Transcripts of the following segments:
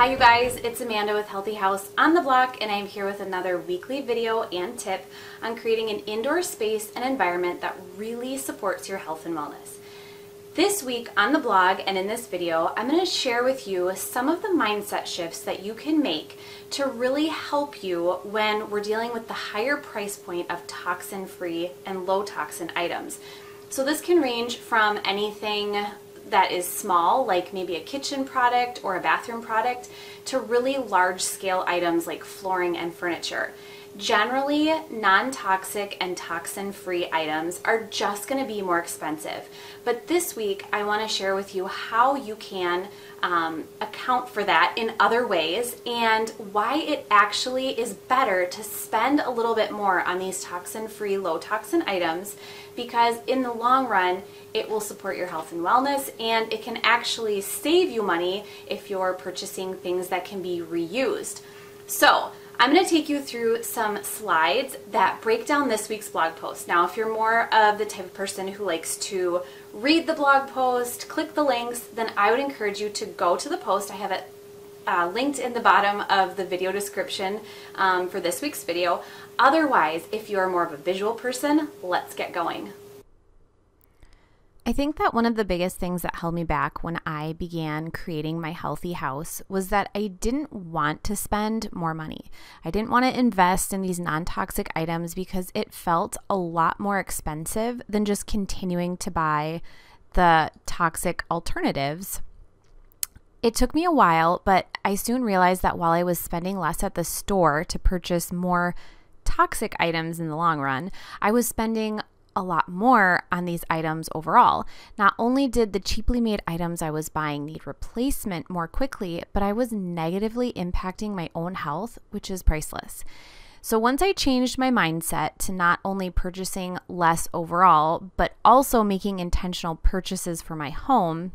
Hi you guys, it's Amanda with Healthy House on the Block, and I'm here with another weekly video and tip on creating an indoor space and environment that really supports your health and wellness. This week on the blog and in this video, I'm going to share with you some of the mindset shifts that you can make to really help you when we're dealing with the higher price point of toxin-free and low-toxin items. So this can range from anything that is small, like maybe a kitchen product or a bathroom product, to really large-scale items like flooring and furniture. Generally, non-toxic and toxin-free items are just going to be more expensive. But this week, I want to share with you how you can account for that in other ways and why it actually is better to spend a little bit more on these toxin-free, low-toxin items, because in the long run, it will support your health and wellness, and it can actually save you money if you're purchasing things that can be reused. So I'm going to take you through some slides that break down this week's blog post. Now, if you're more of the type of person who likes to read the blog post, click the links, then I would encourage you to go to the post. I have it linked in the bottom of the video description for this week's video. Otherwise, if you're more of a visual person, let's get going. I think that one of the biggest things that held me back when I began creating my healthy house was that I didn't want to spend more money. I didn't want to invest in these non-toxic items because it felt a lot more expensive than just continuing to buy the toxic alternatives. It took me a while, but I soon realized that while I was spending less at the store to purchase more toxic items in the long run, I was spending a lot more on these items overall. Not only did the cheaply made items I was buying need replacement more quickly, but I was negatively impacting my own health, which is priceless. So once I changed my mindset to not only purchasing less overall, but also making intentional purchases for my home,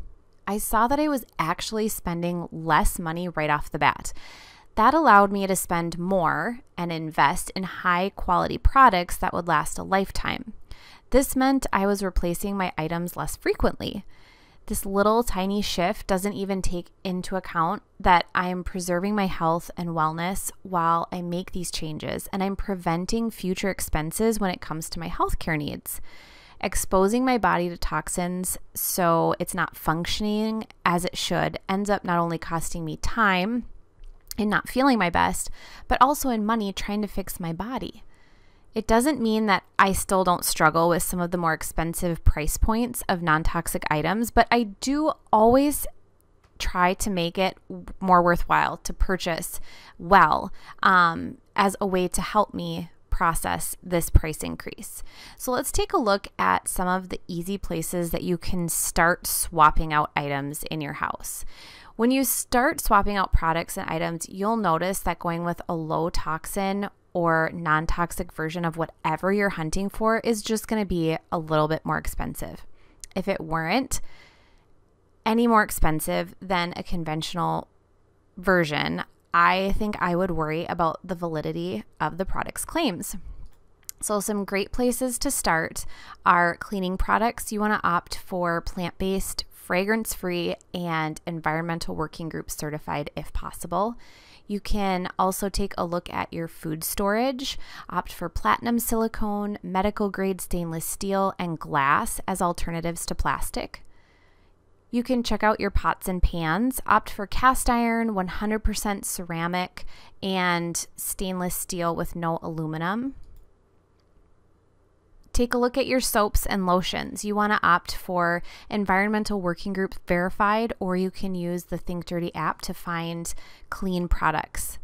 I saw that I was actually spending less money right off the bat. That allowed me to spend more and invest in high quality products that would last a lifetime. This meant I was replacing my items less frequently. This little tiny shift doesn't even take into account that I am preserving my health and wellness while I make these changes, and I'm preventing future expenses when it comes to my healthcare needs. Exposing my body to toxins so it's not functioning as it should ends up not only costing me time and not feeling my best, but also in money trying to fix my body. It doesn't mean that I still don't struggle with some of the more expensive price points of non-toxic items, but I do always try to make it more worthwhile to purchase well as a way to help me process this price increase. So let's take a look at some of the easy places that you can start swapping out items in your house. When you start swapping out products and items, you'll notice that going with a low toxin or non-toxic version of whatever you're hunting for is just going to be a little bit more expensive. If it weren't any more expensive than a conventional version, I think I would worry about the validity of the product's claims. So some great places to start are cleaning products. You want to opt for plant-based, fragrance-free, and environmental working group certified if possible. You can also take a look at your food storage, opt for platinum silicone, medical grade stainless steel, and glass as alternatives to plastic. You can check out your pots and pans, opt for cast iron, 100% ceramic, and stainless steel with no aluminum. Take a look at your soaps and lotions. You want to opt for environmental working group verified, or you can use the Think Dirty app to find clean products.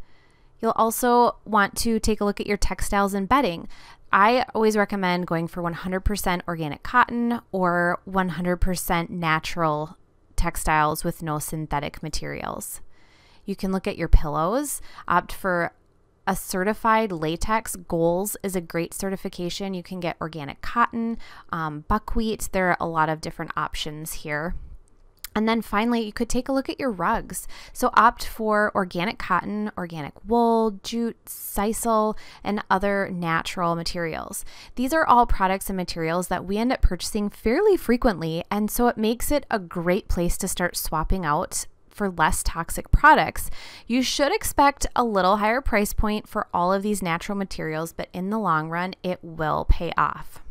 You'll also want to take a look at your textiles and bedding. I always recommend going for 100% organic cotton or 100% natural textiles with no synthetic materials. You can look at your pillows, opt for a certified latex. Goals is a great certification. You can get organic cotton, buckwheat. There are a lot of different options here. And then finally, you could take a look at your rugs. So opt for organic cotton, organic wool, jute, sisal, and other natural materials. These are all products and materials that we end up purchasing fairly frequently, and so it makes it a great place to start swapping out for less toxic products, you should expect a little higher price point for all of these natural materials, but in the long run, it will pay off.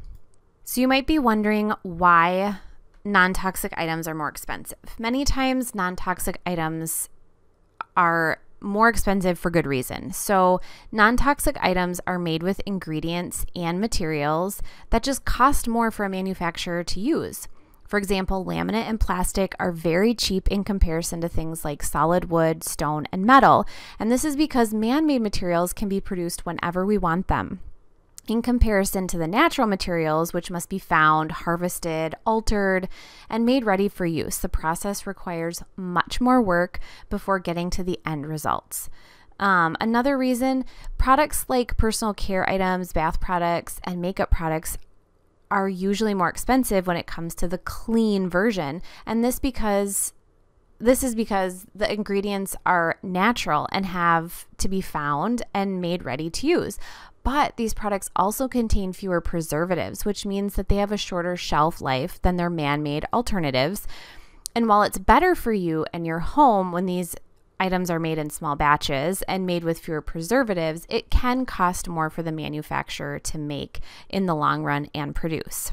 So you might be wondering why non-toxic items are more expensive. Many times non-toxic items are more expensive for good reason. So non-toxic items are made with ingredients and materials that just cost more for a manufacturer to use. For example, laminate and plastic are very cheap in comparison to things like solid wood, stone, and metal. And this is because man-made materials can be produced whenever we want them, in comparison to the natural materials, which must be found, harvested, altered, and made ready for use. The process requires much more work before getting to the end results. Another reason, products like personal care items, bath products, and makeup products are usually more expensive when it comes to the clean version. And this is because the ingredients are natural and have to be found and made ready to use. But these products also contain fewer preservatives, which means that they have a shorter shelf life than their man-made alternatives. And while it's better for you and your home when these items are made in small batches and made with fewer preservatives, it can cost more for the manufacturer to make in the long run and produce.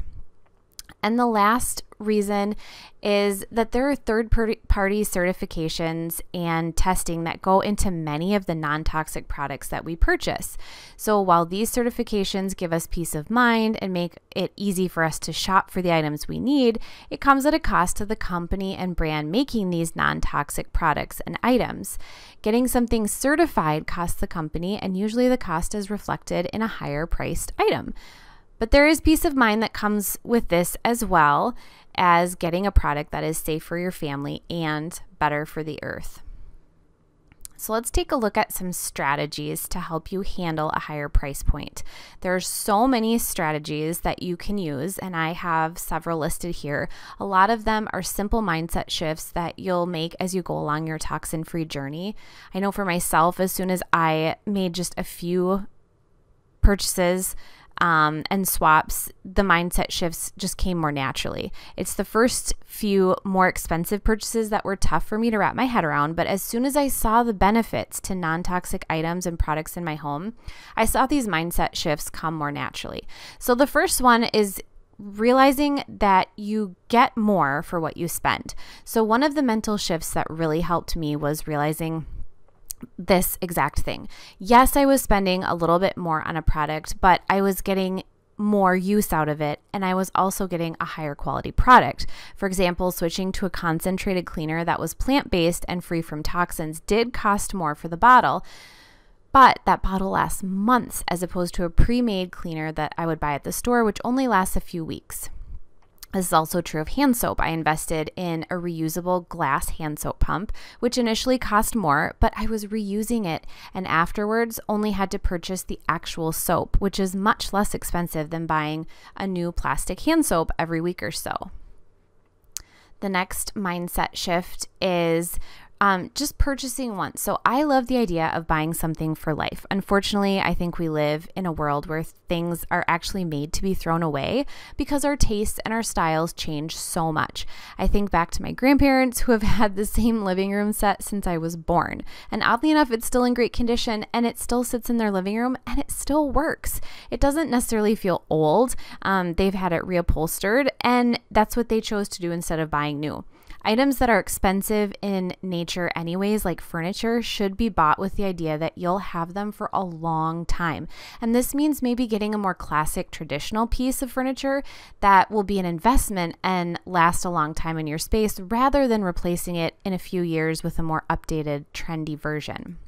And the last reason is that there are third-party certifications and testing that go into many of the non-toxic products that we purchase. So while these certifications give us peace of mind and make it easy for us to shop for the items we need, it comes at a cost to the company and brand making these non-toxic products and items. Getting something certified costs the company, and usually the cost is reflected in a higher priced item. But there is peace of mind that comes with this, as well as getting a product that is safe for your family and better for the earth. So let's take a look at some strategies to help you handle a higher price point. There are so many strategies that you can use, and I have several listed here. A lot of them are simple mindset shifts that you'll make as you go along your toxin-free journey. I know for myself, as soon as I made just a few purchases and swaps, the mindset shifts just came more naturally. It's the first few more expensive purchases that were tough for me to wrap my head around, but as soon as I saw the benefits to non-toxic items and products in my home, I saw these mindset shifts come more naturally. So the first one is realizing that you get more for what you spend. So one of the mental shifts that really helped me was realizing this exact thing. Yes, I was spending a little bit more on a product, but I was getting more use out of it, and I was also getting a higher quality product. For example, switching to a concentrated cleaner that was plant-based and free from toxins did cost more for the bottle, but that bottle lasts months as opposed to a pre-made cleaner that I would buy at the store, which only lasts a few weeks. This is also true of hand soap. I invested in a reusable glass hand soap pump, which initially cost more, but I was reusing it and afterwards only had to purchase the actual soap, which is much less expensive than buying a new plastic hand soap every week or so. The next mindset shift is just purchasing once. So I love the idea of buying something for life. Unfortunately, I think we live in a world where things are actually made to be thrown away because our tastes and our styles change so much. I think back to my grandparents who have had the same living room set since I was born. And oddly enough, it's still in great condition and it still sits in their living room and it still works. It doesn't necessarily feel old. They've had it reupholstered and that's what they chose to do instead of buying new. Items that are expensive in nature anyways, like furniture, should be bought with the idea that you'll have them for a long time. And this means maybe getting a more classic traditional piece of furniture that will be an investment and last a long time in your space rather than replacing it in a few years with a more updated, trendy version.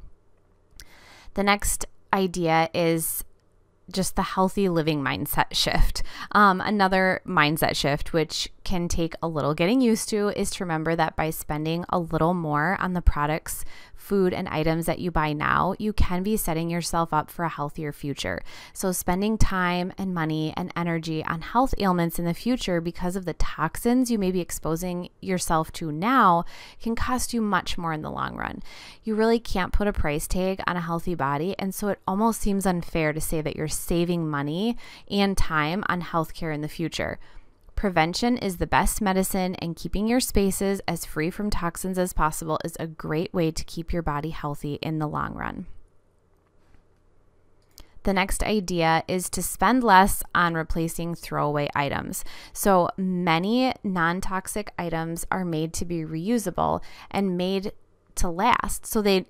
The next idea is just the healthy living mindset shift. Another mindset shift, which can take a little getting used to, is to remember that by spending a little more on the products, food, and items that you buy now, you can be setting yourself up for a healthier future. So spending time and money and energy on health ailments in the future because of the toxins you may be exposing yourself to now can cost you much more in the long run. You really can't put a price tag on a healthy body, and so it almost seems unfair to say that you're saving money and time on healthcare in the future. Prevention is the best medicine, and keeping your spaces as free from toxins as possible is a great way to keep your body healthy in the long run. The next idea is to spend less on replacing throwaway items. So many non-toxic items are made to be reusable and made to last. So they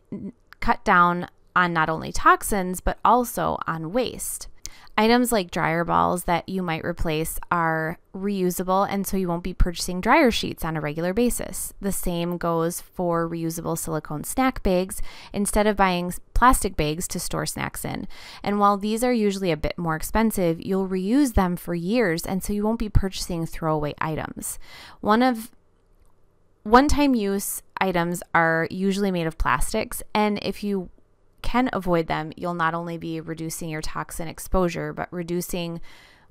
cut down on not only toxins, but also on waste. Items like dryer balls that you might replace are reusable, and so you won't be purchasing dryer sheets on a regular basis. The same goes for reusable silicone snack bags instead of buying plastic bags to store snacks in. And while these are usually a bit more expensive, you'll reuse them for years, and so you won't be purchasing throwaway items. One-time use items are usually made of plastics, and if you can avoid them, you'll not only be reducing your toxin exposure, but reducing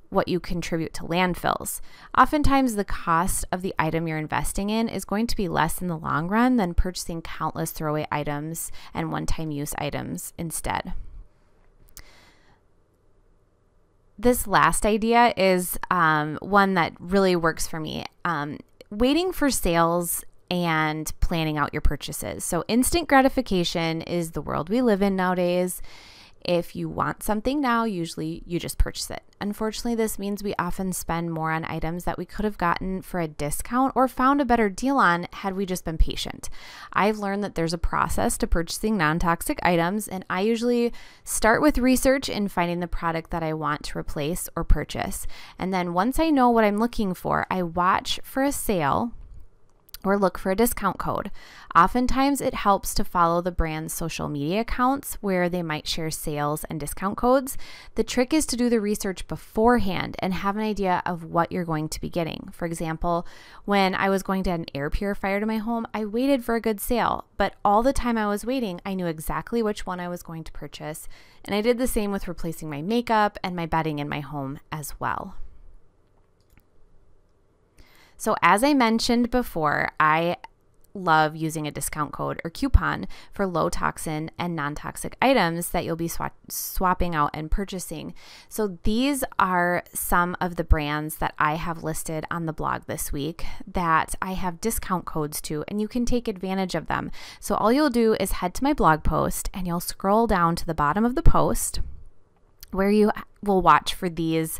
what you contribute to landfills. Oftentimes, the cost of the item you're investing in is going to be less in the long run than purchasing countless throwaway items and one-time use items instead. This last idea is one that really works for me. Waiting for sales and planning out your purchases. So instant gratification is the world we live in nowadays. If you want something now, usually you just purchase it. Unfortunately, this means we often spend more on items that we could have gotten for a discount or found a better deal on had we just been patient. I've learned that there's a process to purchasing non-toxic items, and I usually start with research in finding the product that I want to replace or purchase. And then once I know what I'm looking for, I watch for a sale or look for a discount code. Oftentimes, it helps to follow the brand's social media accounts where they might share sales and discount codes. The trick is to do the research beforehand and have an idea of what you're going to be getting. For example, when I was going to add an air purifier to my home, I waited for a good sale, but all the time I was waiting, I knew exactly which one I was going to purchase. And I did the same with replacing my makeup and my bedding in my home as well. So as I mentioned before, I love using a discount code or coupon for low toxin and non-toxic items that you'll be swapping out and purchasing. So these are some of the brands that I have listed on the blog this week that I have discount codes to, and you can take advantage of them. So all you'll do is head to my blog post and you'll scroll down to the bottom of the post where you will watch for these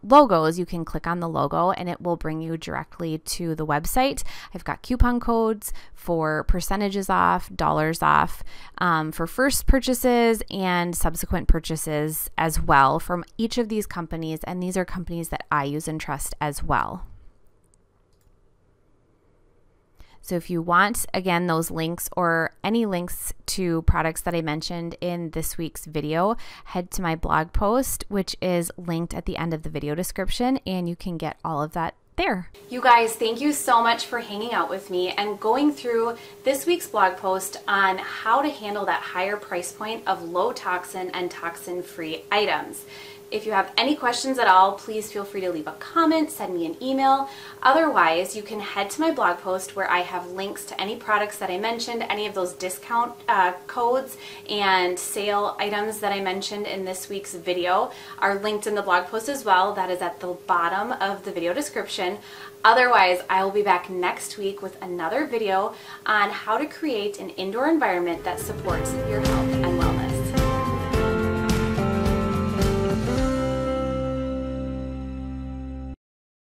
logos. You can click on the logo and it will bring you directly to the website. I've got coupon codes for percentages off, dollars off, for first purchases and subsequent purchases as well from each of these companies. And these are companies that I use and trust as well. So if you want, again, those links or any links to products that I mentioned in this week's video, head to my blog post, which is linked at the end of the video description, and you can get all of that there. You guys, thank you so much for hanging out with me and going through this week's blog post on how to handle that higher price point of low toxin and toxin-free items. If you have any questions at all, please feel free to leave a comment, send me an email. Otherwise, you can head to my blog post where I have links to any products that I mentioned, any of those discount codes and sale items that I mentioned in this week's video are linked in the blog post as well. That is at the bottom of the video description. Otherwise, I will be back next week with another video on how to create an indoor environment that supports your health and wellness.